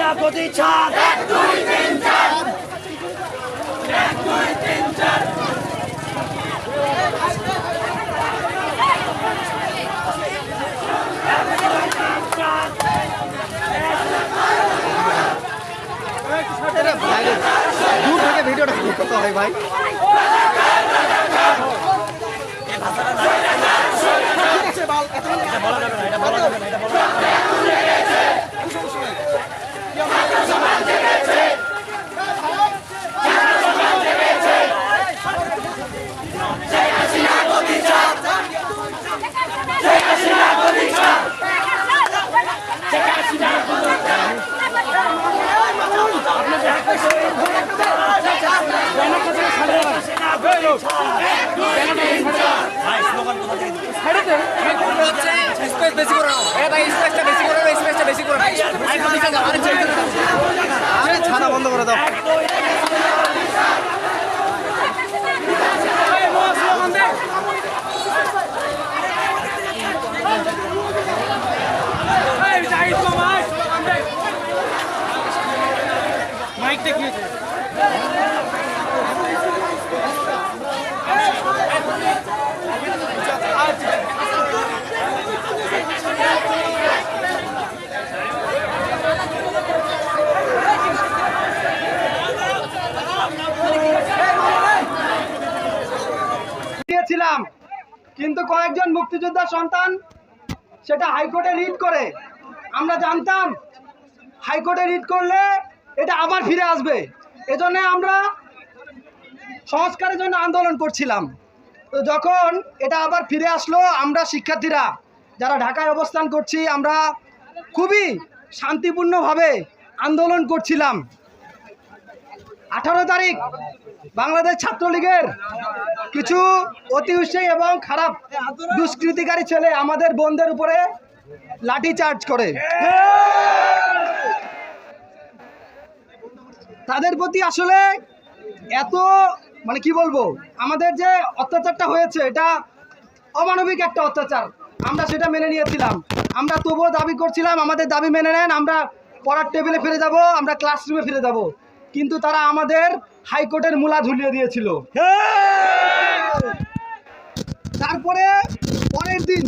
সেনাপতি ছাড়, 1 2 3 4 1 2 3 4 দূর থেকে ভিডিওটা করতে হয় ভাই। বলা যাবে না, এটা বলা যাবে না, এটা বলা যাবে না। ভাই স্লোগান কোথা থেকে দিবে? আরে ছানা বন্ধ করে দাও। মাইকটা কি হয়েছে? দিয়েছিলাম, কিন্তু কয়েকজন মুক্তিযোদ্ধার সন্তান সেটা হাইকোর্টে রিট করে। আমরা জানতাম হাইকোর্টে রিট করলে এটা আবার ফিরে আসবে, এজন্য আমরা সংস্কারের জন্য আন্দোলন করছিলাম। তো যখন এটা আবার ফিরে আসলো, আমরা শিক্ষার্থীরা যারা ঢাকায় অবস্থান করছি, আমরা খুবই শান্তিপূর্ণভাবে আন্দোলন করছিলাম। 18 তারিখ বাংলাদেশ ছাত্রলীগের কিছু অতি উৎসাহী এবং খারাপ দুষ্কৃতিকারী ছেলে আমাদের বোনদের উপরে লাঠি চার্জ করে। তাদের প্রতি আসলে এত মানে কি বলবো, আমাদের যে অত্যাচারটা হয়েছে এটা অমানবিক একটা অত্যাচার। আমরা সেটা মেনে নিয়েছিলাম। আমরা তবুও দাবি করছিলাম আমাদের দাবি মেনে নেন, আমরা পড়ার টেবিলে ফিরে যাব, আমরা ক্লাসরুমে ফিরে যাব। কিন্তু তারা আমাদের হাইকোর্টের মূলা ঝুলিয়ে দিয়েছিল। তারপরে পরের দিন